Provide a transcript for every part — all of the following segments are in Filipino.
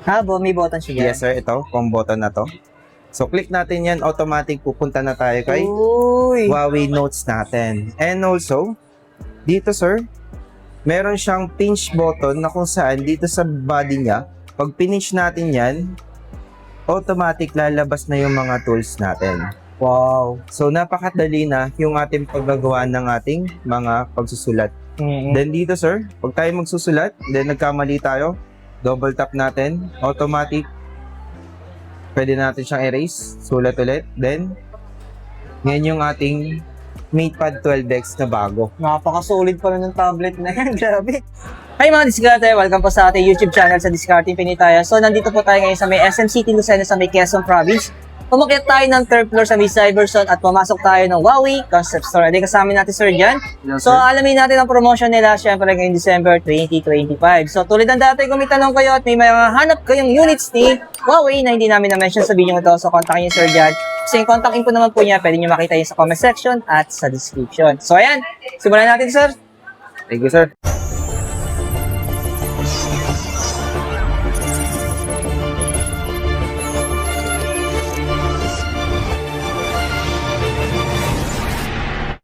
May button siya dyan. Yes sir, ito, home button na to. So click natin yan, automatic pupunta na tayo kay Uy! Huawei Notes natin. And also, dito sir, meron siyang pinch button na kung saan dito sa body niya, pag pinch natin yan, automatic lalabas na yung mga tools natin. Wow! So napakadali na yung ating paggagawa ng ating mga pagsusulat. Then dito sir, pag tayo magsusulat, then nagkamali tayo, double tap natin, automatic, pwede natin siyang erase, sulat ulit, then ngayon yung ating MatePad 12X na bago. Napaka-solid pala ng tablet na yan. Grabe. Hi mga Diskarte! Welcome po sa ating YouTube channel sa Diskarte Pinitaya. So, nandito po tayo ngayon sa may SM City, Lucena, sa may Quezon Province. Umakyat tayo ng third floor sa may Cyberzone at pumasok tayo ng Huawei Concept Store. Hindi kasama natin sir dyan. Yes, So, alamin natin ang promotion nila syempre ngayong December 2025. So, tulad ng dati kung may tanong kayo at may mga hanap kayong units ni Huawei na hindi namin na-mention sa video ito, so kontakin niyo sir dyan. Kasi yung contact info naman po niya, pwede niyo makita yun sa comment section at sa description. So, ayan. Simulan natin sir. Thank you sir.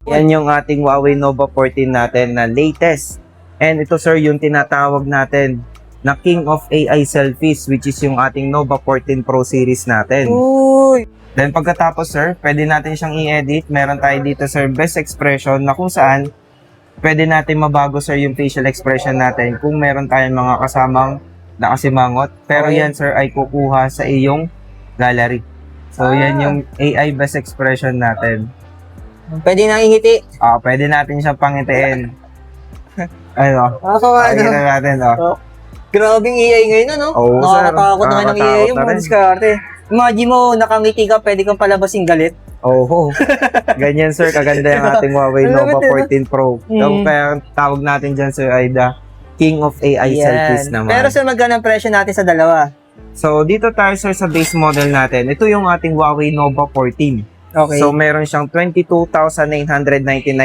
Yan yung ating Huawei Nova 14 natin na latest. And ito sir, yung tinatawag natin na King of AI Selfies, which is yung ating Nova 14 Pro series natin. Uy! Then pagkatapos sir, pwede natin siyang i-edit. Meron tayo dito sir, best expression na kung saan pwede natin mabago sir yung facial expression natin kung meron tayong mga kasamang nakasimangot. Pero Okay. yan sir ay kukuha sa iyong gallery. So yan yung AI best expression natin. Pwede nang ingiti. Pwede natin siyang pangitiin. Ano? Ako Pakita natin, Grabing EA ngayon, ano? Oo, sir. Nakakatakot naman ng EA Nakakatakot yung na mga rin. diskarte. Imagine mo, nakangiti ka, pwede kang palabasing galit. Oh. Ganyan sir, kaganda yung ating Huawei Nova 14 Pro. So, kaya tawag natin dyan sir ay the King of AI Selfies naman. Pero sir, magkano ang presyo natin sa dalawa? So, dito tayo sir sa base model natin. Ito yung ating Huawei Nova 14. Okay. So, meron siyang 22,999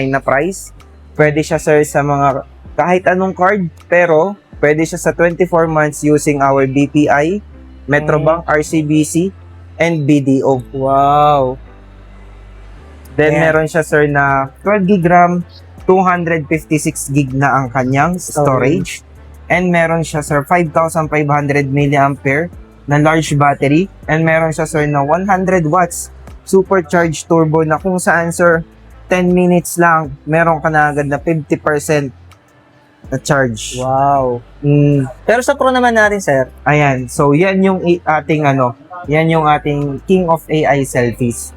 na price. Pwede siya sir sa mga kahit anong card, pero pwede siya sa 24 months using our BPI, Metrobank, RCBC, and BDO. Wow. Then Ayan. meron siya sir na 12 gig RAM, 256 gig na ang kanyang storage. And meron siya sir 5,500 mAh na large battery. And meron siya sir na 100 watts supercharged turbo na kung saan sir 10 minutes lang meron ka na agad na 50% na charge. Wow. Pero sa Pro naman natin, sir. Ayan. So yan yung ating yan yung ating King of AI Selfies.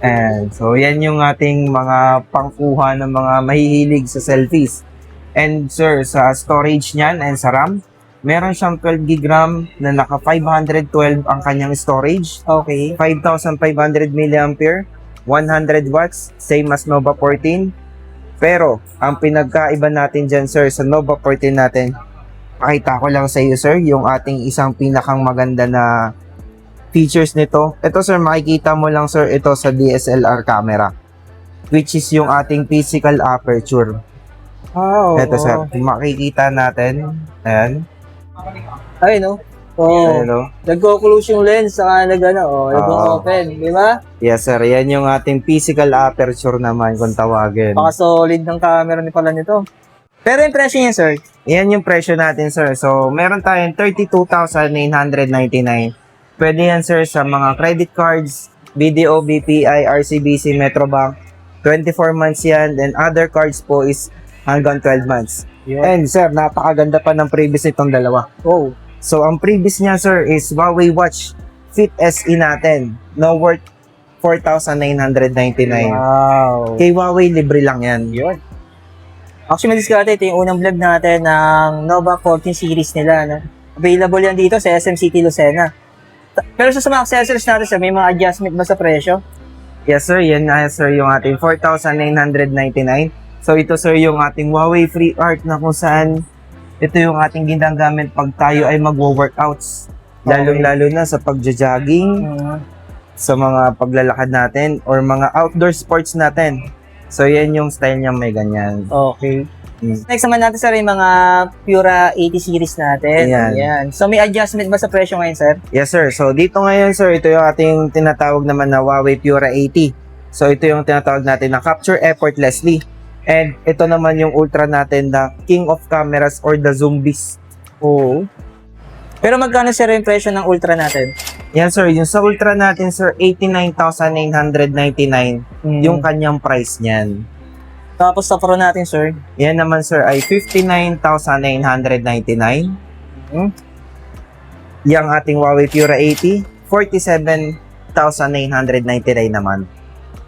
And so yan yung ating mga pangkuha ng mga mahihilig sa selfies. And sir, sa storage niyan and sa RAM, meron siyang 12 gig RAM na naka 512 ang kanyang storage. Okay. 5,500 mAh, 100 watts, same as Nova 14. Pero, ang pinagkaiba natin dyan sir, sa Nova 14 natin, pakita ko lang sa iyo sir, yung ating isang pinakang maganda na features nito. Ito sir, makikita mo lang sir, ito sa DSLR camera, which is yung ating physical aperture. Ito sir, makikita natin. Ayan. Ay, no? Ayan, Nagko-close yung lens, saka nag-open, di ba? Yes sir, yan yung ating physical aperture naman kung tawagin. Paka-solid ng camera ni pala nito. Pero yung presyo niya, sir? Yan yung presyo natin sir. So, meron tayong 32,999. Pwede yan sir sa mga credit cards, BDO, BPI, RCBC, Metrobank. 24 months yan. Then other cards po is hanggang 12 months. Yun. And sir, napakaganda pa ng previous itong dalawa. Oh. So, ang previous niya sir is Huawei Watch Fit SE natin. No worth 4,999. Wow. Kay Huawei, libre lang yan. Yun. Actually, madiskarte, ito yung unang vlog natin ng Nova 14 series nila. No? Available yan dito sa SM City, Lucena. Pero sa mga accessories natin, sir, may mga adjustment ba sa presyo? Yes sir, yan na sir yung ating 4,999. So ito sir yung ating Huawei Free Art na kung saan ito yung ating ginagamit pag tayo ay magwo-workouts. Lalong-lalo na sa pagja-jogging, sa mga paglalakad natin, or mga outdoor sports natin. So yan yung style niya, may ganyan. Okay. Next naman natin, sir, yung mga Pura 80 series natin. Ayan. Ayan. So, may adjustment ba sa presyo ngayon, sir? Yes, sir. So, dito ngayon, sir, ito yung ating tinatawag naman na Huawei Pura 80. So, ito yung tinatawag natin na Capture Effortlessly. And ito naman yung Ultra natin na King of Cameras or the Zoom Beast. Oo. Pero magkano, sir, yung presyo ng Ultra natin? Yan, sir. Yung sa Ultra natin, sir, 89,999 yung kanyang price niyan. Tapos sa Pro natin, sir? Yan naman, sir, ay 59,999. Yang ating Huawei Pura 80, 47,999 naman.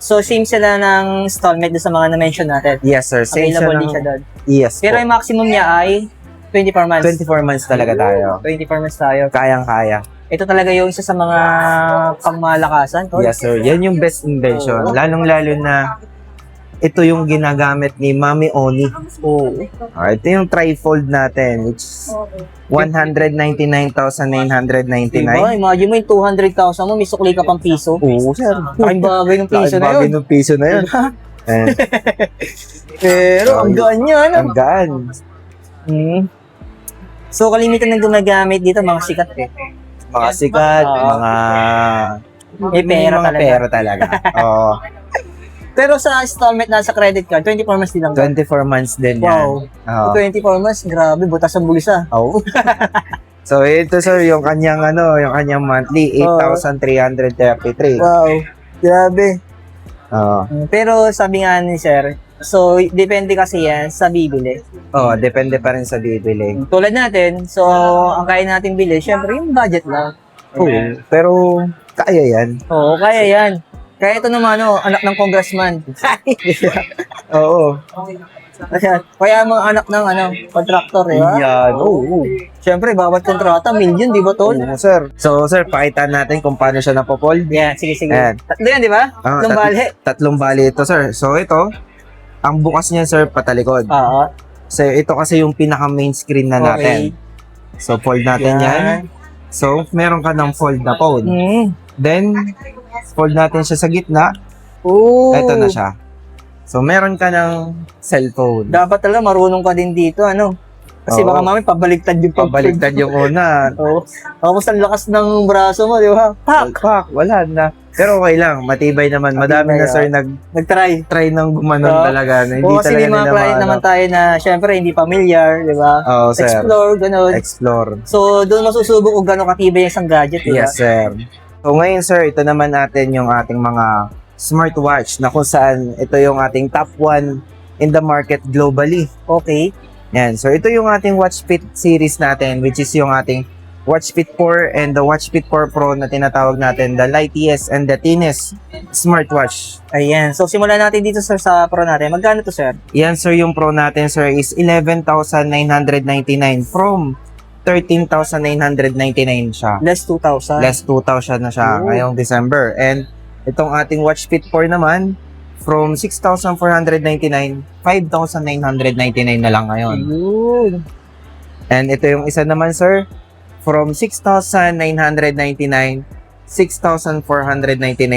So, same sila ng installment doon sa mga na-mention natin. Yes, sir. Same Available din siya siya ng... doon. Yes Pero po. yung maximum niya ay 24 months. 24 months talaga tayo. 24 months tayo. Kayang-kaya. Ito talaga yung isa sa mga pangmalakasan. Tol. Yes, sir. Yan yung best invention. Lalong-lalo na ito yung ginagamit ni Mami Oni. Oo. Ito yung trifold natin, which is 199,999. Diba? Imagine mo yung 200,000 mo, may sukli ka pang piso. Oo, sir. Laking bagay ng piso na Bagay yun. ng piso na yun. Eh, Pero ang gaan niya, ano? ang gaan. So, kalimitan ng gumagamit dito, mga sikat eh. Mga sikat, mga... May pera mga talaga. pera talaga. Oo. Pero sa installment na sa credit card, 24 months din lang. 24 months din yan. Wow. Oo. 24 months, grabe, butas ang bulsa. Oo. So, ito sir, yung kanyang yung kanyang monthly, 8,333. Wow. Grabe. Oo. Pero sabi nga ni sir, so depende kasi yan sa bibili. Oo, depende pa rin sa bibili. Tulad natin, so ang kaya nating bili, syempre yung budget lang. Oo. Pero, kaya yan. Oo, kaya yan. Kaya ito naman, anak ng congressman. Oo. Kaya mga anak ng contractor, di ba? Yan. Oo. Syempre, bawat kontrata, million, di ba, tol? Oo, sir. So, sir, pakita natin kung paano siya napopold. Yeah, sige. Ayan. Tatlo yan, di ba? Tatlong bali. Tatlong bali ito, sir. So, ito, ang bukas niya, sir, patalikod. Oo. So, ito kasi yung pinaka-main screen na natin. So, fold natin yan. So, meron ka ng fold na phone. Then, fold natin siya sa gitna. Oo. Ito na siya. So, meron ka ng cellphone. Dapat talaga marunong ka din dito, Kasi Oo. baka mami pabaliktad yung Pabaliktad yung una. Oo. Tapos ang lakas ng braso mo, di ba? Pak! Pak, wala na. Pero okay lang, matibay naman. Madami na, sir, Nag-try. nag-try ng gumanon Oo. talaga. Na hindi Oo, kasi talaga may mga nila client naman tayo na syempre hindi familiar, di ba? Oo, sir. Explore, gano'n. Explore. So, doon masusubok kung gano'ng katibay yung isang gadget, di ba? Yes, sir. So, ngayon, sir, ito naman natin yung ating mga smartwatch na kung saan ito yung ating top 1 in the market globally. Okay. Yan. So, ito yung ating WatchFit series natin, which is yung ating WatchFit 4 and the WatchFit 4 Pro na tinatawag natin, the lightest and the thinnest smartwatch. Ayan. So, simulan natin dito, sir, sa Pro natin. Magkano to, sir? Yan, sir, yung Pro natin, sir, is 11,999 from 13,999 siya. Less 2,000. Less 2,000 na siya Oh. ngayong December. And itong ating WatchFit 4 naman, from 6,499, 5,999 na lang ngayon. Ayun. And ito yung isa naman, sir, from 6,999, 6,499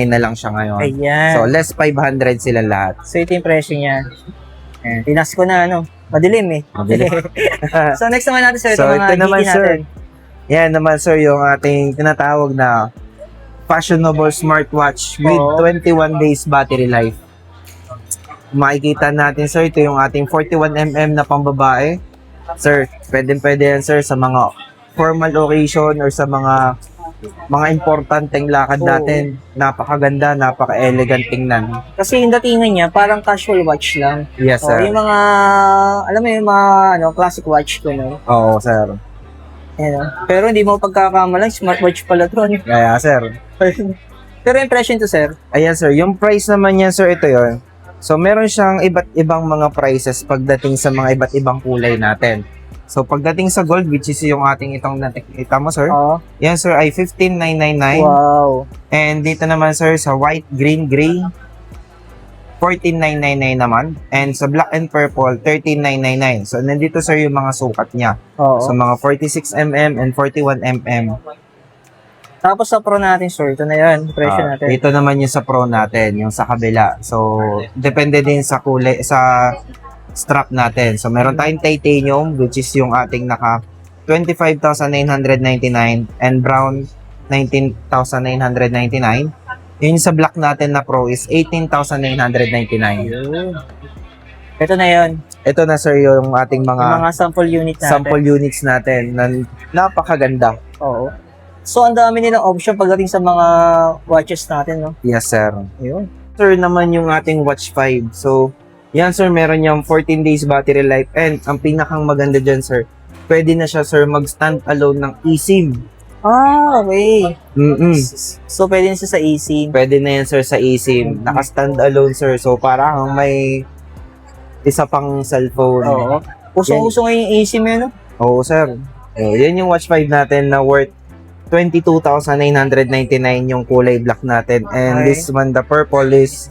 na lang siya ngayon. Ayan. So, less 500 sila lahat. So, ito yung presyo niya. Ayan. Tinas ko na, madilim eh. Madilim. So, next naman natin, sir, So, ito mga ito naman, GT sir. natin. Yan naman, sir, yung ating tinatawag na fashionable smartwatch with Oo. 21 days battery life. Makikita natin, sir, ito yung ating 41mm na pambabae. Sir, pwede yan, sir, sa mga formal occasion or sa mga importanteng lakad Oo. natin. Napakaganda, napaka-elegant tingnan. Kasi yung datingan niya, parang casual watch lang. Yes, Oh, sir. yung mga, alam mo yung mga, classic watch ko, Oo, sir. Ayan, Pero hindi mo pagkakamalang, smartwatch pala to, Kaya, sir. Pero impression to, sir. Ayan, sir. Yung price naman yan, sir, ito yon. So, meron siyang iba't ibang mga prices pagdating sa mga iba't ibang kulay natin. So, pagdating sa gold, which is yung ating itong nakikita mo, sir. Oo. Yan, sir, ay 15,999. Wow. And dito naman, sir, sa white, green, gray, 14,999 naman. And sa black and purple, 13,999. So, nandito, sir, yung mga sukat niya. Oo. So, mga 46mm and 41mm. Tapos sa Pro natin, sir, ito na yan, presyo natin. Dito naman yung sa Pro natin, yung sa kabila. So, depende din sa kulay, sa strap natin. So, meron tayong titanium, which is yung ating naka 25,999 and brown 19,999. Yung sa black natin na pro is 18,999. Ito na yun. Ito na sir yung ating Yung mga sample unit natin. sample units natin na napakaganda. Oo. So, ang dami nilang option pagdating sa mga watches natin, no? Yes sir. Ayun. Sir naman yung ating Watch 5. So, yan sir, meron yung 14 days battery life and ang pinakang maganda dyan sir, pwede na siya sir mag-stand alone ng eSIM. Ah, okay. So, pwede na siya sa eSIM. Pwede na yan sir sa eSIM. Naka-stand alone sir. So, parang may isa pang cellphone. Oo. Uso-uso ngayon yung eSIM yun, no? Oo sir. So, yan yung Watch 5 natin na worth 22,999 yung kulay black natin. And Okay. this one, the purple is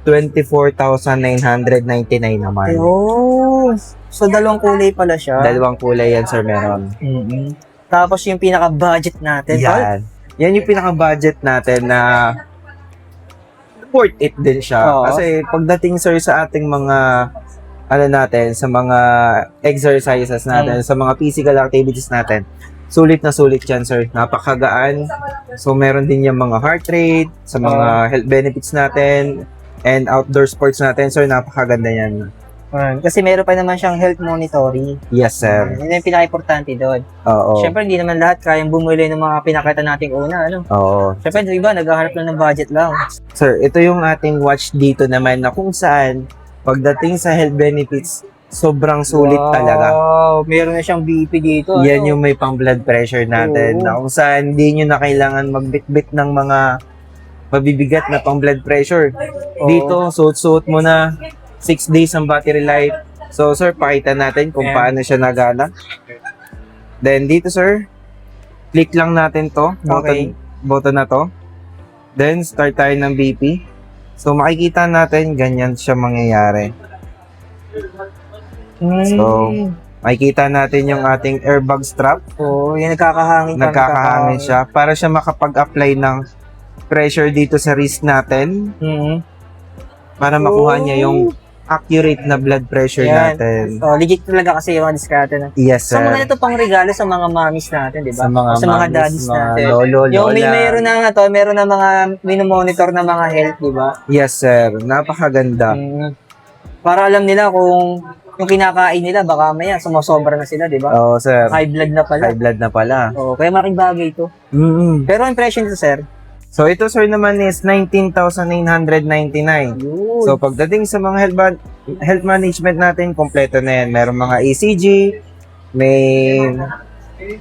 24,999 naman. Ayun. So, dalawang kulay pala siya. Dalawang kulay yan sir meron. Tapos yung pinaka-budget natin. Yan. Yan yung pinaka-budget natin na worth it din siya. Oo. Kasi pagdating sir sa ating mga natin, sa mga exercises natin, sa mga physical activities natin, sulit na sulit yan sir. Napakagaan. So meron din yung mga heart rate, sa mga health benefits natin, and outdoor sports natin sir, napakaganda yan. Kasi meron pa naman siyang health monitoring. Yes sir. Yun yung pinaka-importante doon. Oo. Siyempre, hindi naman lahat kayang bumili ng mga pinakita nating una, ano? Oo. Siyempre, yung iba, naghahanap lang ng budget lang. Sir, ito yung ating watch dito naman na kung saan pagdating sa health benefits, sobrang sulit talaga. Wow, meron na siyang BP dito. Yan yung may pang blood pressure natin Oo. na kung saan hindi nyo na kailangan magbitbit ng mga mabibigat na pang blood pressure. Oo. Dito, suot-suot mo na 6 days ang battery life. So, sir, pakita natin kung Ayan. paano siya nagana. Then, dito, sir, click lang natin to. Okay. Button na to. Then, start tayo ng BP. So, makikita natin, ganyan siya mangyayari. So, makikita natin yung ating airbag strap. Oo, yung nagkakahangin. Nagkakahangin siya para siya makapag-apply ng pressure dito sa wrist natin para makuha niya yung accurate na blood pressure Yan. natin. Oh, legit talaga kasi yung mga diskarte na. Yes, So, sir. mga ito pang regalo sa mga mommies natin, di ba? Sa mga mommies, daddies mga natin. lolo, Yung may lola. meron na nga to, meron na mga minomonitor na mga health, di ba? Yes, sir. Napakaganda. Para alam nila kung yung kinakain nila, baka maya sumosobra na sila, di ba? Oo, sir. High blood na pala. High blood na pala. Oo, kaya malaking bagay ito. Pero ang impression nito, sir? So, ito, sir, naman is 19,999. Yun. So, pagdating sa mga health management natin, kompleto na yan. Meron mga ECG, may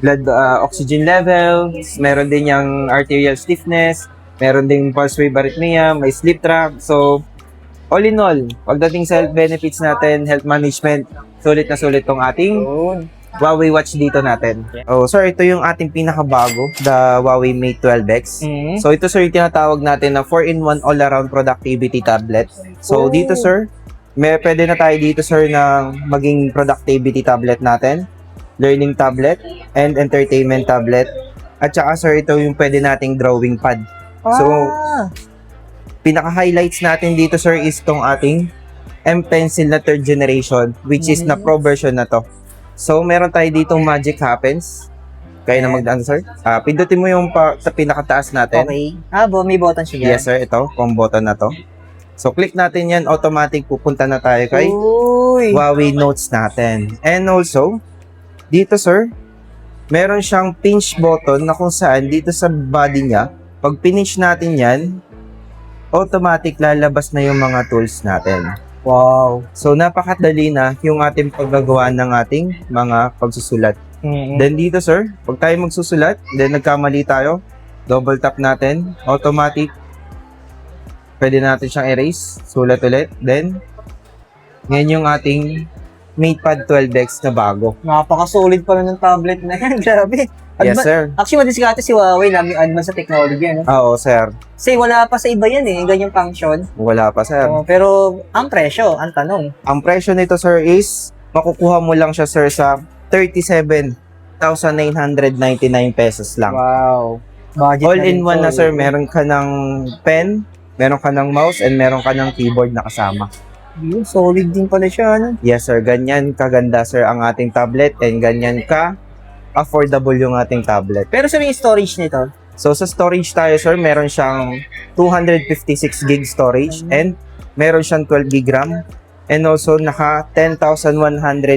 blood oxygen level, meron din yung arterial stiffness, meron din pulse wave arrhythmia, may sleep track. So, all in all, pagdating sa health benefits natin, health management, sulit na sulit tong ating Yun. Huawei watch dito natin. Oh, sir, ito yung ating pinakabago, the Huawei Mate 12X. So, ito sir, yung tinatawag natin na 4-in-1 all-around productivity tablet. So, dito sir, pwede na tayo dito sir ng maging productivity tablet natin, learning tablet, and entertainment tablet. At saka sir, ito yung pwede nating drawing pad. So, pinaka-highlights natin dito sir is tong ating M-Pencil na 3rd generation, which is na pro version na to. So, meron tayo ditong Magic Happens. Kaya na magdaan, sir. Pindutin mo yung sa pinakataas natin. Okay. May button siya dyan. Yes, sir. Ito, kung button na to. So, click natin yan. Automatic pupunta na tayo kay Uy. Huawei Notes natin. And also, dito, sir, meron siyang pinch button na kung saan dito sa body niya, pag pinch natin yan, automatic lalabas na yung mga tools natin. Wow. So, napakadali na yung ating paggagawa ng ating mga pagsusulat. Then dito, sir, pag tayo magsusulat, then nagkamali tayo, double tap natin, automatic, pwede natin siyang erase, sulat ulit, then, ngayon yung ating MatePad 12X na bago. Napaka-solid pala ng tablet na yan. Grabe. Yes, sir. Actually, madiskarte si Huawei, laging advance sa technology, ano? Oo, sir. Kasi wala pa sa iba yan eh, ganyang function. Wala pa, sir. Pero, ang presyo, ang tanong. Ang presyo nito, sir, is makukuha mo lang siya, sir, sa 37,999 pesos lang. Wow. Budget All na in rin one to, na, sir. eh. Meron ka ng pen, meron ka ng mouse, and meron ka ng keyboard na kasama. Yun, solid din pala siya, ano? Yes sir, ganyan kaganda sir ang ating tablet and ganyan ka affordable yung ating tablet. Pero sa yung storage nito, So sa storage tayo sir, meron siyang 256 gig storage and meron siyang 12 gig RAM and also naka 10,100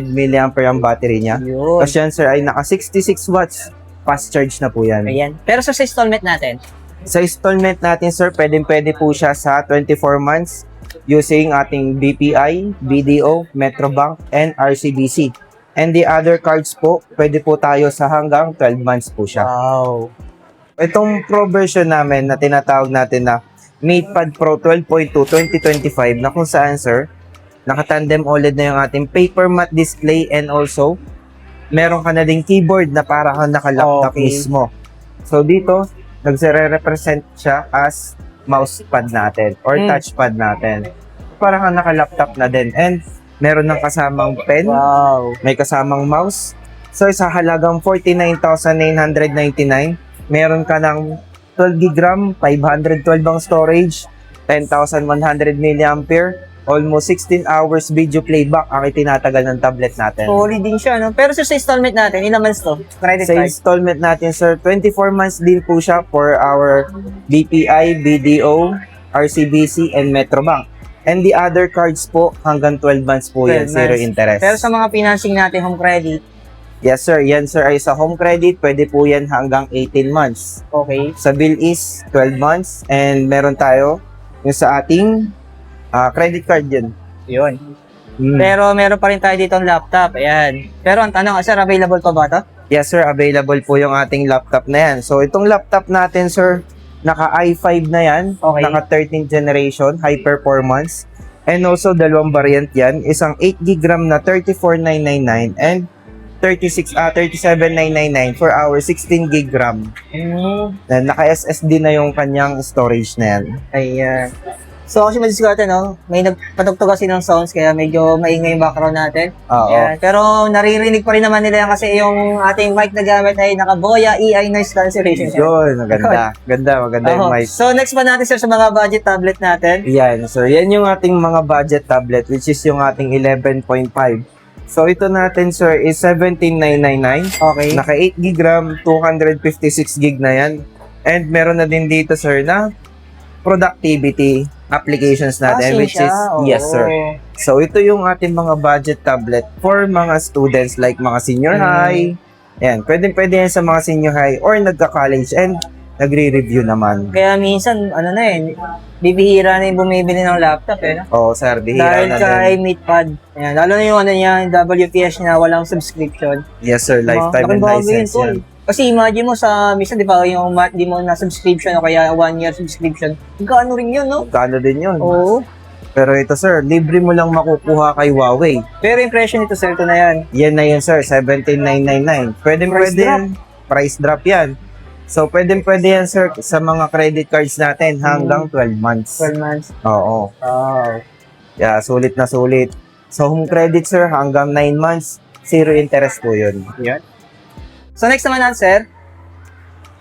mAh ang battery niya. yun. Kasi yan sir ay naka 66 watts fast charge na po yan. Ayan. Pero sa installment natin, Sa installment natin sir, pwede po siya sa 24 months using ating BPI, BDO, Metrobank, and RCBC. And the other cards po, pwede po tayo sa hanggang 12 months po siya. wow. Itong Pro version namin na tinatawag natin na MatePad Pro 12.2 2025 na kung saan sir, naka-tandem OLED na yung ating paper matte display and also meron ka na ding keyboard na para kang naka-laptop Okay. mismo. So dito, nagre-represent siya as mousepad natin or touchpad natin. Para kang naka-laptop na din and meron ng kasamang pen, Wow. may kasamang mouse. So sa halagang 49,999, meron ka ng 12 gig RAM, 512 ang storage, 10,100 mAh, almost 16 hours video playback ang itinatagal ng tablet natin. Solid din siya, no? Pero sa installment natin, ilang months to? Credit Sa card. installment natin, sir, 24 months din po siya for our BPI, BDO, RCBC, and Metrobank. And the other cards po, hanggang 12 months po 12 yan, zero months. interest. Pero sa mga financing natin, home credit, Yes, sir. Yan, sir, ay sa home credit, pwede po yan hanggang 18 months. okay. Sa bill is 12 months. And meron tayo yung sa ating credit card yun. Yun. Hmm. Pero meron pa rin tayo dito ang laptop. Ayan. Pero ang tanong, sir, available pa ba ito? Yes, sir. Available po yung ating laptop na yan. So, itong laptop natin, sir, naka i5 na yan. Okay. Naka 13th generation, high performance. And also, dalawang variant yan. Isang 8 gig RAM na 34,999 and 37,999 for our 16 gig RAM. And naka-SSD na yung kanyang storage na yan. Ayan. So, kasi madiskarte, no? May nagpatugtog kasi ng sounds, kaya medyo maingay yung background natin. Oo. Ayan. Pero naririnig pa rin naman nila yan kasi yung ating mic na gamit ay naka-Boya EI noise cancellation. Yun, maganda. Maganda yung Oo. mic. So, next pa natin, sir, sa mga budget tablet natin. Yan, so yan yung ating mga budget tablet which is yung ating 11.5. So ito natin sir is 17,999. Okay. Naka 8 gig RAM, 256 gig na yan. And meron na din dito sir na productivity applications natin which is yes sir. So ito yung ating mga budget tablet for mga students like mga senior high. Yan, pwede yan sa mga senior high or nagka-college and nagre-review naman. Kaya minsan, ano na bibihira na yung bumibili ng laptop, no? Oo sir, bihira Dahil na kay din. MatePad. Ayan, lalo na yung ano niya, WPS na walang subscription. Yes sir, lifetime and Laking bagay license yun, yan. tol. Kasi imagine mo sa, minsan di ba, yung monthly mo na subscription o kaya 1 year subscription, magkano rin yun, no? Kano din yun. Oo. Pero ito sir, libre mo lang makukuha kay Huawei. Pero impression nito, sir, ito na yan. Yan na yun sir, 17,999. Pwede Price drop. Price drop yan. So pwede yan sir sa mga credit cards natin hanggang 12 months. 12 months. Oo. Wow. Yeah, sulit na sulit. So home credit sir hanggang 9 months, zero interest po yun. Yan. So next naman natin, sir.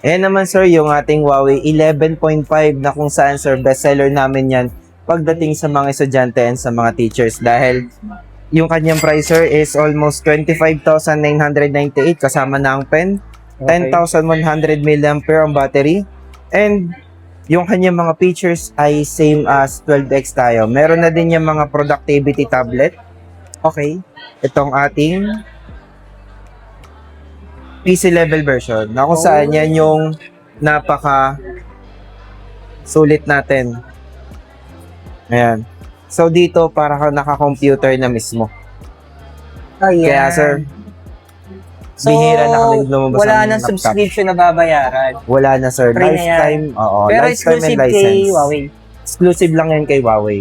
Ayan naman sir, yung ating Huawei 11.5 na kung saan sir, bestseller namin yan pagdating sa mga estudyante and sa mga teachers dahil yung kanyang price sir is almost 25,998 kasama na ang pen, 10,100 mAh ang battery, and yung kanyang mga features ay same as 12X tayo. Meron na din yung mga productivity tablet. Okay. Itong ating PC level version na kung saan yan yung napaka sulit natin. Ayan. So dito para ka naka-computer na mismo. Ayan. Kaya sir, So, bihira na kami lumabas wala ng nang laptop. subscription na babayaran. Wala na sir. Free na Lifetime. Oo, Pero lifetime exclusive and license. kay Huawei. Exclusive lang yan kay Huawei.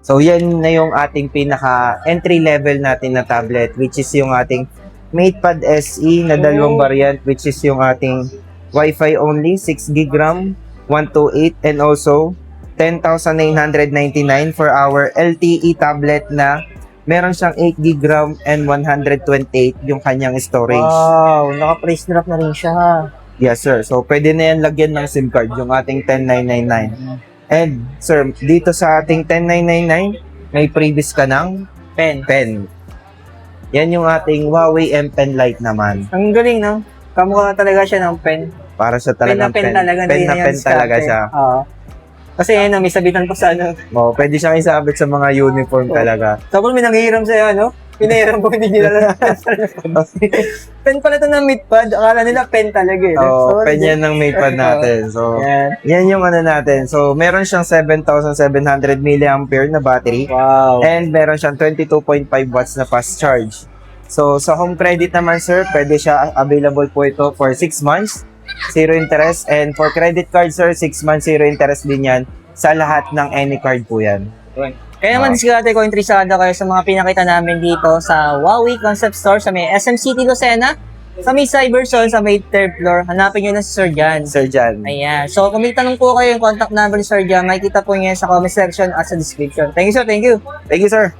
So yan na yung ating pinaka entry level natin na tablet which is yung ating MatePad SE na dalawang variant which is yung ating Wi-Fi only 6 gig RAM 128 and also 10,999 for our LTE tablet na meron siyang 8 gig RAM and 128 yung kanyang storage. Wow, naka-price drop na rin siya. Yes sir. So pwede na yan lagyan ng SIM card yung ating 10,999. And sir, dito sa ating 10,999, may previous ka ng Pen. pen. Yan yung ating Huawei M Pen Lite naman. Ang galing, no? Kamukha talaga siya ng pen. Para sa Pen na talagang pen talaga. Pen hindi na yan pen talaga diskarte. siya. Oo. Kasi yun, may sabitan ko sa ano. Oh, pwede siyang isabit sa mga uniform Oo. talaga. Tapos may nanghihiram sa'yo, ano? Pinahiram ko, hindi nila pen pala ito ng meatpad. Akala nila pen talaga eh. Oh, Sorry. pen yan ng Maypad natin. So, Yan. yan yung ano natin. So, meron siyang 7,700 mAh na battery. Wow. And meron siyang 22.5 watts na fast charge. So, sa home credit naman, sir, pwede siya available po ito for 6 months, 0 interest. And for credit card, sir, 6 months, 0 interest din yan. Sa lahat ng any card po yan. Kaya naman diskarte ko, interesado kayo sa mga pinakita namin dito sa Huawei Concept Store sa may SM City Lucena, sa may Cyberzone, sa may 3rd floor. Hanapin nyo na si Sir Jan. Sir Jan. Ayan. So, kung may tanong po kayo yung contact number ni Sir Jan, makikita po niya sa comment section at sa description. Thank you, sir. Thank you. Thank you, sir.